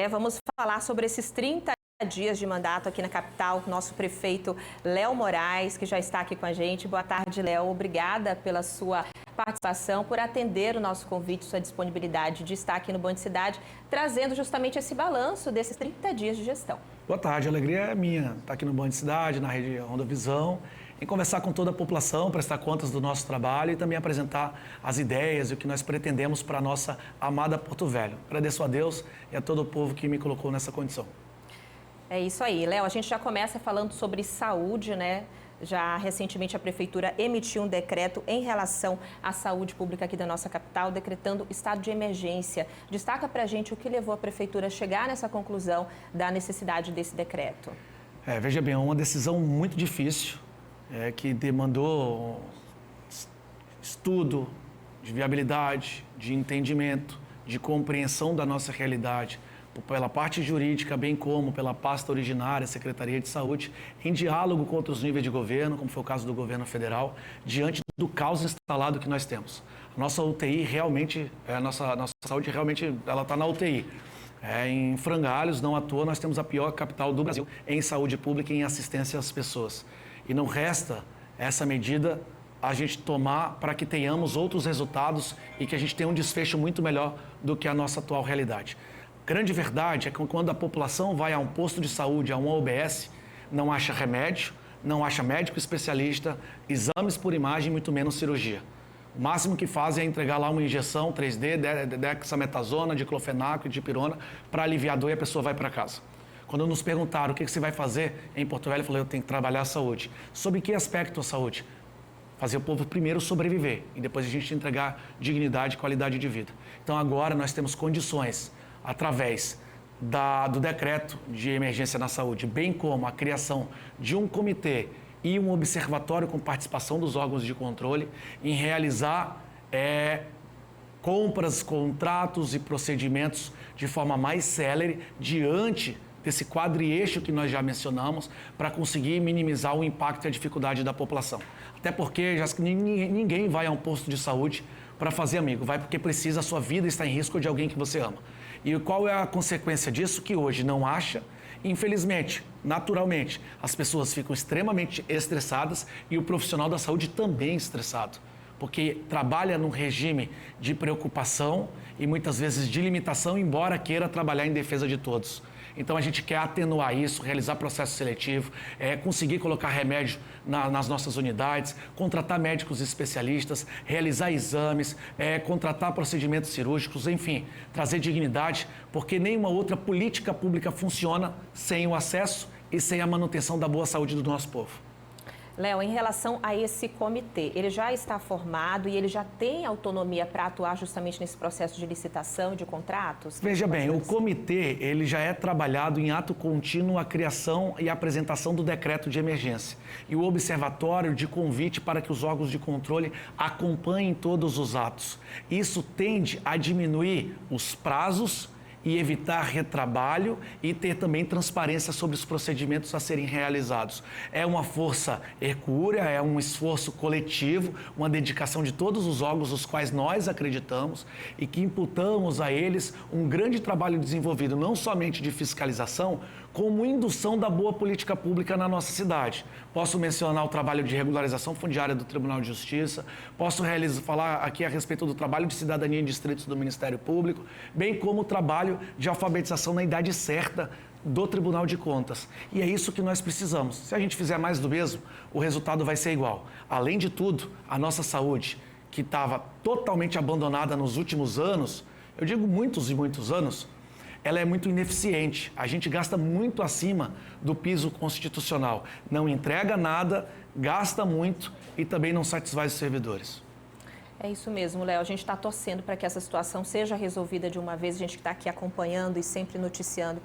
Vamos falar sobre esses 30 dias de mandato aqui na capital, nosso prefeito Léo Moraes, que já está aqui com a gente. Boa tarde, Léo. Obrigada pela sua participação, por atender o nosso convite, sua disponibilidade de estar aqui no Band Cidade, trazendo justamente esse balanço desses 30 dias de gestão. Boa tarde, a alegria é minha estar aqui no Band Cidade, na Rede Onda Visão, em conversar com toda a população, prestar contas do nosso trabalho e também apresentar as ideias e o que nós pretendemos para a nossa amada Porto Velho. Agradeço a Deus e a todo o povo que me colocou nessa condição. É isso aí, Léo. A gente já começa falando sobre saúde, né? Já recentemente a Prefeitura emitiu um decreto em relação à saúde pública aqui da nossa capital, decretando estado de emergência. Destaca para a gente o que levou a Prefeitura a chegar nessa conclusão da necessidade desse decreto. Veja bem, é uma decisão muito difícil, que demandou estudo de viabilidade, de entendimento, de compreensão da nossa realidade, pela parte jurídica, bem como pela pasta originária, Secretaria de Saúde, em diálogo com outros níveis de governo, como foi o caso do governo federal, diante do caos instalado que nós temos. A nossa UTI realmente, a nossa saúde realmente, ela está na UTI. Em frangalhos, não à toa, nós temos a pior capital do Brasil em saúde pública e em assistência às pessoas. E não resta essa medida a gente tomar para que tenhamos outros resultados e que a gente tenha um desfecho muito melhor do que a nossa atual realidade. Grande verdade é que quando a população vai a um posto de saúde, a uma UBS, não acha remédio, não acha médico especialista, exames por imagem, muito menos cirurgia. O máximo que fazem é entregar lá uma injeção 3D, dexametasona, diclofenaco e dipirona para aliviar a dor e a pessoa vai para casa. Quando nos perguntaram o que você vai fazer em Porto Velho, eu falei, eu tenho que trabalhar a saúde. Sobre que aspecto a saúde? Fazer o povo primeiro sobreviver e depois a gente entregar dignidade e qualidade de vida. Então agora nós temos condições, através do decreto de emergência na saúde, bem como a criação de um comitê e um observatório com participação dos órgãos de controle, em realizar compras, contratos e procedimentos de forma mais célere diante desse quadrieixo que nós já mencionamos, para conseguir minimizar o impacto e a dificuldade da população. Até porque ninguém vai a um posto de saúde para fazer amigo, vai porque precisa, a sua vida está em risco de alguém que você ama. E qual é a consequência disso? Que hoje não acha. Infelizmente, naturalmente, as pessoas ficam extremamente estressadas e o profissional da saúde também estressado, porque trabalha num regime de preocupação e muitas vezes de limitação, embora queira trabalhar em defesa de todos. Então a gente quer atenuar isso, realizar processo seletivo, conseguir colocar remédio nas nossas unidades, contratar médicos especialistas, realizar exames, contratar procedimentos cirúrgicos, enfim, trazer dignidade, porque nenhuma outra política pública funciona sem o acesso e sem a manutenção da boa saúde do nosso povo. Léo, em relação a esse comitê, ele já está formado e ele já tem autonomia para atuar justamente nesse processo de licitação, de contratos? Veja bem, o comitê ele já é trabalhado em ato contínuo a criação e a apresentação do decreto de emergência e o observatório de convite para que os órgãos de controle acompanhem todos os atos. Isso tende a diminuir os prazos e evitar retrabalho e ter também transparência sobre os procedimentos a serem realizados. É uma força hercúlea, é um esforço coletivo, uma dedicação de todos os órgãos os quais nós acreditamos e que imputamos a eles um grande trabalho desenvolvido, não somente de fiscalização, como indução da boa política pública na nossa cidade. Posso mencionar o trabalho de regularização fundiária do Tribunal de Justiça, posso falar aqui a respeito do trabalho de cidadania em distritos do Ministério Público, bem como o trabalho de alfabetização na idade certa do Tribunal de Contas. E é isso que nós precisamos. Se a gente fizer mais do mesmo, o resultado vai ser igual. Além de tudo, a nossa saúde, que estava totalmente abandonada nos últimos anos, eu digo muitos e muitos anos, ela é muito ineficiente. A gente gasta muito acima do piso constitucional. Não entrega nada, gasta muito e também não satisfaz os servidores. É isso mesmo, Léo. A gente está torcendo para que essa situação seja resolvida de uma vez. A gente está aqui acompanhando e sempre noticiando,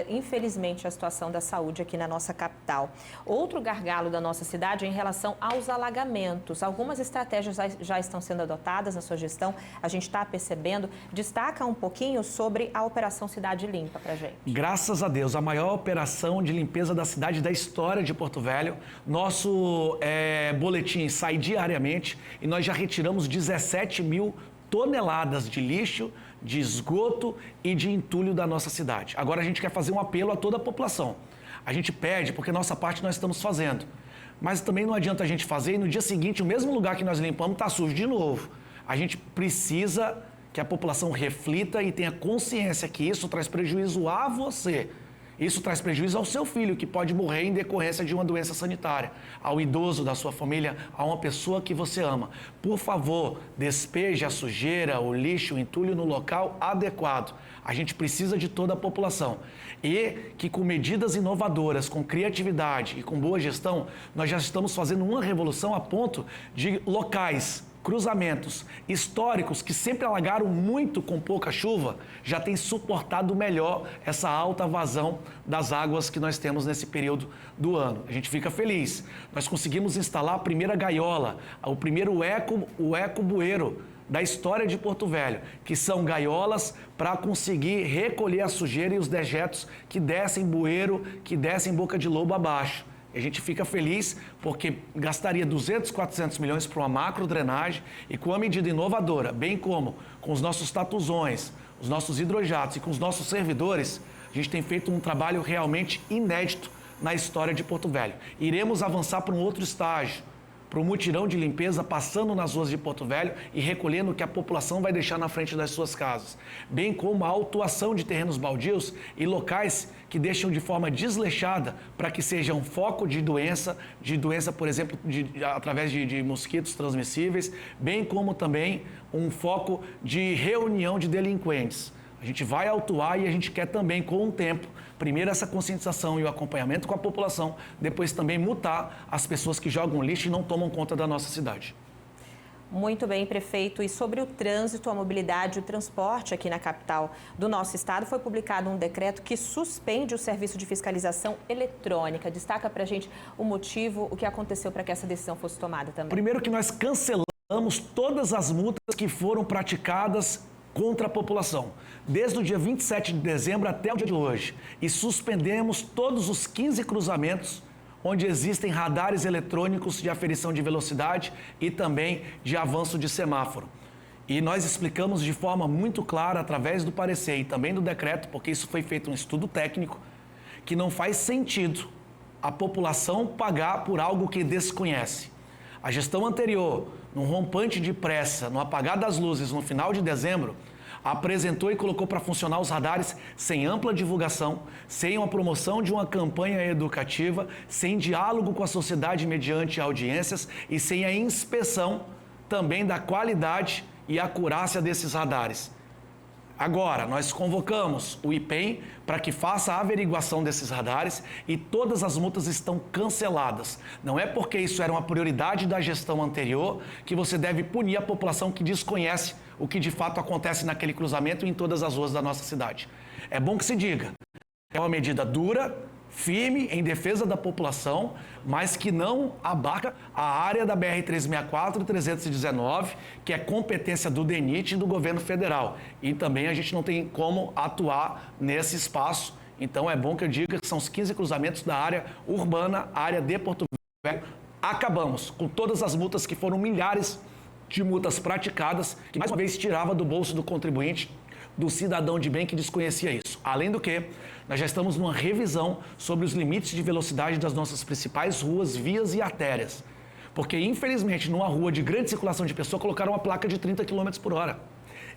infelizmente, a situação da saúde aqui na nossa capital. Outro gargalo da nossa cidade é em relação aos alagamentos. Algumas estratégias já estão sendo adotadas na sua gestão, a gente está percebendo. Destaca um pouquinho sobre a Operação Cidade Limpa para a gente. Graças a Deus, a maior operação de limpeza da cidade da história de Porto Velho. Nosso boletim sai diariamente e nós já retiramos 17 mil toneladas de lixo, de esgoto e de entulho da nossa cidade. Agora a gente quer fazer um apelo a toda a população. A gente pede porque nossa parte nós estamos fazendo. Mas também não adianta a gente fazer e no dia seguinte o mesmo lugar que nós limpamos está sujo de novo. A gente precisa que a população reflita e tenha consciência que isso traz prejuízo a você. Isso traz prejuízo ao seu filho, que pode morrer em decorrência de uma doença sanitária, ao idoso da sua família, a uma pessoa que você ama. Por favor, despeje a sujeira, o lixo, o entulho no local adequado. A gente precisa de toda a população. E que com medidas inovadoras, com criatividade e com boa gestão, nós já estamos fazendo uma revolução a ponto de locais, cruzamentos históricos que sempre alagaram muito com pouca chuva, já têm suportado melhor essa alta vazão das águas que nós temos nesse período do ano. A gente fica feliz. Nós conseguimos instalar a primeira gaiola, o primeiro eco bueiro da história de Porto Velho, que são gaiolas para conseguir recolher a sujeira e os dejetos que descem bueiro, que descem boca de lobo abaixo. A gente fica feliz porque gastaria 200, 400 milhões para uma macro drenagem e com uma medida inovadora, bem como com os nossos tatuzões, os nossos hidrojatos e com os nossos servidores, a gente tem feito um trabalho realmente inédito na história de Porto Velho. Iremos avançar para um outro estágio, para um mutirão de limpeza passando nas ruas de Porto Velho e recolhendo o que a população vai deixar na frente das suas casas, bem como a autuação de terrenos baldios e locais que deixam de forma desleixada para que seja um foco de doença, por exemplo, através de mosquitos transmissíveis, bem como também um foco de reunião de delinquentes. A gente vai autuar e a gente quer também, com o tempo, primeiro essa conscientização e o acompanhamento com a população, depois também multar as pessoas que jogam lixo e não tomam conta da nossa cidade. Muito bem, prefeito. E sobre o trânsito, a mobilidade e o transporte aqui na capital do nosso estado, foi publicado um decreto que suspende o serviço de fiscalização eletrônica. Destaca para a gente o motivo, o que aconteceu para que essa decisão fosse tomada também. Primeiro que nós cancelamos todas as multas que foram praticadas contra a população, desde o dia 27 de dezembro até o dia de hoje, e suspendemos todos os 15 cruzamentos onde existem radares eletrônicos de aferição de velocidade e também de avanço de semáforo. E nós explicamos de forma muito clara, através do parecer e também do decreto, porque isso foi feito um estudo técnico, que não faz sentido a população pagar por algo que desconhece. A gestão anterior, num rompante de pressa, no apagar das luzes no final de dezembro, apresentou e colocou para funcionar os radares sem ampla divulgação, sem uma promoção de uma campanha educativa, sem diálogo com a sociedade mediante audiências e sem a inspeção também da qualidade e acurácia desses radares. Agora, nós convocamos o IPEM para que faça a averiguação desses radares e todas as multas estão canceladas. Não é porque isso era uma prioridade da gestão anterior que você deve punir a população que desconhece o que de fato acontece naquele cruzamento e em todas as ruas da nossa cidade. É bom que se diga, é uma medida dura, firme, em defesa da população, mas que não abarca a área da BR-364 e 319, que é competência do DENIT e do governo federal. E também a gente não tem como atuar nesse espaço. Então é bom que eu diga que são os 15 cruzamentos da área urbana, área de Porto Velho. Acabamos com todas as multas, que foram milhares de multas praticadas, que mais uma vez tirava do bolso do contribuinte, do cidadão de bem que desconhecia isso. Além do que, nós já estamos numa revisão sobre os limites de velocidade das nossas principais ruas, vias e artérias. Porque, infelizmente, numa rua de grande circulação de pessoas, colocaram uma placa de 30 km por hora.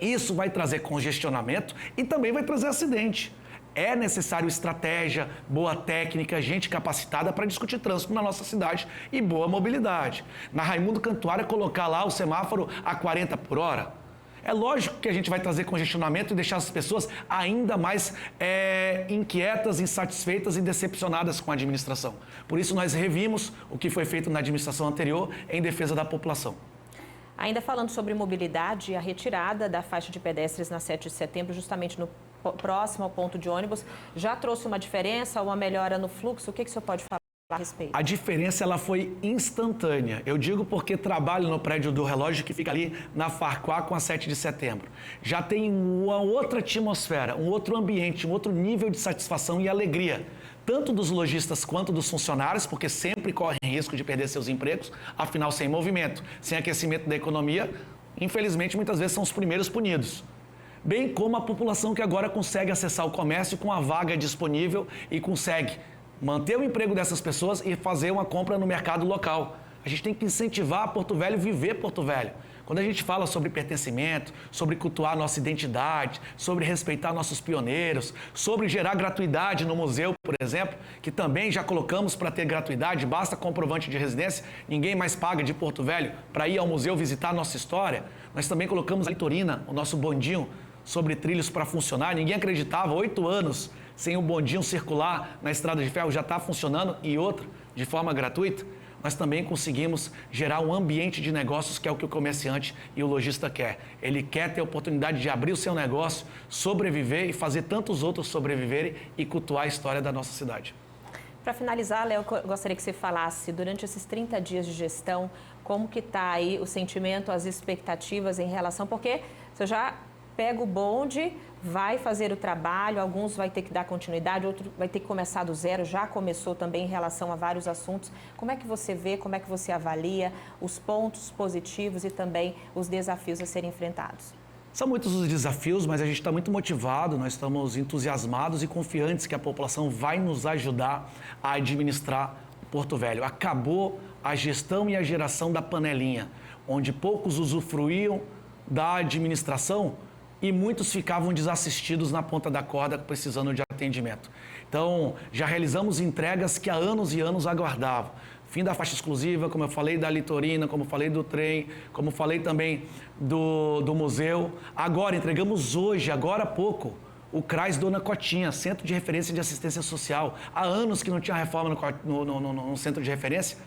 Isso vai trazer congestionamento e também vai trazer acidente. É necessário estratégia, boa técnica, gente capacitada para discutir trânsito na nossa cidade e boa mobilidade. Na Raimundo Cantuária, colocar lá o semáforo a 40 por hora. É lógico que a gente vai trazer congestionamento e deixar as pessoas ainda mais inquietas, insatisfeitas e decepcionadas com a administração. Por isso, nós revimos o que foi feito na administração anterior em defesa da população. Ainda falando sobre mobilidade, a retirada da faixa de pedestres na 7 de setembro, justamente no próximo ao ponto de ônibus, já trouxe uma diferença, uma melhora no fluxo? O que o senhor pode falar a respeito? A diferença ela foi instantânea. Eu digo porque trabalho no prédio do relógio que fica ali na Farquhar com a 7 de setembro. Já tem uma outra atmosfera, um outro ambiente, um outro nível de satisfação e alegria, tanto dos lojistas quanto dos funcionários, porque sempre correm risco de perder seus empregos, afinal, sem movimento, sem aquecimento da economia, infelizmente, muitas vezes são os primeiros punidos. Bem como a população que agora consegue acessar o comércio com a vaga disponível e consegue manter o emprego dessas pessoas e fazer uma compra no mercado local. A gente tem que incentivar a Porto Velho viver Porto Velho. Quando a gente fala sobre pertencimento, sobre cultuar nossa identidade, sobre respeitar nossos pioneiros, sobre gerar gratuidade no museu, por exemplo, que também já colocamos para ter gratuidade, basta comprovante de residência, ninguém mais paga de Porto Velho para ir ao museu visitar a nossa história. Nós também colocamos a Litorina, o nosso bondinho, sobre trilhos para funcionar. Ninguém acreditava, 8 anos sem o bondinho circular na estrada de ferro já está funcionando e outra, de forma gratuita. Nós também conseguimos gerar um ambiente de negócios que é o que o comerciante e o lojista quer. Ele quer ter a oportunidade de abrir o seu negócio, sobreviver e fazer tantos outros sobreviverem e cultuar a história da nossa cidade. Para finalizar, Léo, eu gostaria que você falasse, durante esses 30 dias de gestão, como que está aí o sentimento, as expectativas em relação, porque você já pega o bonde, vai fazer o trabalho, alguns vai ter que dar continuidade, outro vai ter que começar do zero, já começou também em relação a vários assuntos. Como é que você vê, como é que você avalia os pontos positivos e também os desafios a serem enfrentados? São muitos os desafios, mas a gente está muito motivado, nós estamos entusiasmados e confiantes que a população vai nos ajudar a administrar Porto Velho. Acabou a gestão e a geração da panelinha, onde poucos usufruíam da administração e muitos ficavam desassistidos na ponta da corda precisando de atendimento. Então, já realizamos entregas que há anos e anos aguardavam. Fim da faixa exclusiva, como eu falei da Litorina, como eu falei do trem, como eu falei também do museu. Agora, entregamos hoje, agora há pouco, o CRAS Dona Cotinha, Centro de Referência de Assistência Social. Há anos que não tinha reforma no Centro de Referência.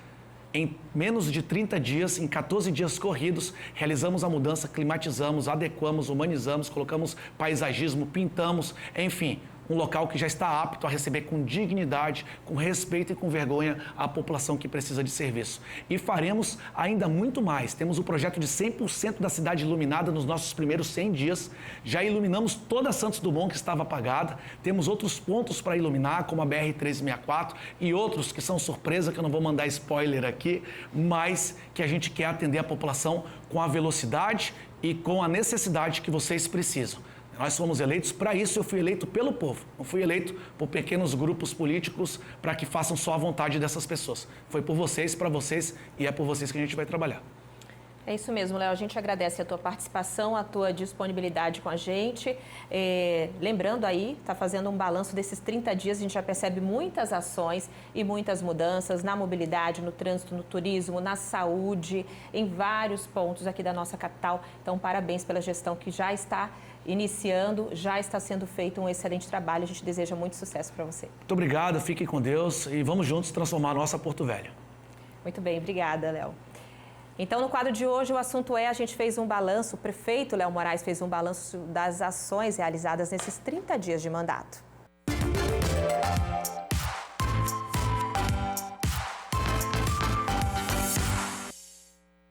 Em menos de 30 dias, em 14 dias corridos, realizamos a mudança, climatizamos, adequamos, humanizamos, colocamos paisagismo, pintamos, enfim, um local que já está apto a receber com dignidade, com respeito e com vergonha a população que precisa de serviço. E faremos ainda muito mais. Temos o projeto de 100% da cidade iluminada nos nossos primeiros 100 dias. Já iluminamos toda a Santos Dumont que estava apagada. Temos outros pontos para iluminar, como a BR-364 e outros que são surpresa, que eu não vou mandar spoiler aqui, mas que a gente quer atender a população com a velocidade e com a necessidade que vocês precisam. Nós fomos eleitos para isso, eu fui eleito pelo povo. Não fui eleito por pequenos grupos políticos para que façam só a vontade dessas pessoas. Foi por vocês, para vocês e é por vocês que a gente vai trabalhar. É isso mesmo, Léo. A gente agradece a tua participação, a tua disponibilidade com a gente. Lembrando aí, está fazendo um balanço desses 30 dias, a gente já percebe muitas ações e muitas mudanças na mobilidade, no trânsito, no turismo, na saúde, em vários pontos aqui da nossa capital. Então, parabéns pela gestão que já está iniciando, já está sendo feito um excelente trabalho. A gente deseja muito sucesso para você. Muito obrigado, fiquem com Deus e vamos juntos transformar a nossa Porto Velho. Muito bem, obrigada, Léo. Então, no quadro de hoje, o assunto a gente fez um balanço, o prefeito Léo Moraes fez um balanço das ações realizadas nesses 30 dias de mandato.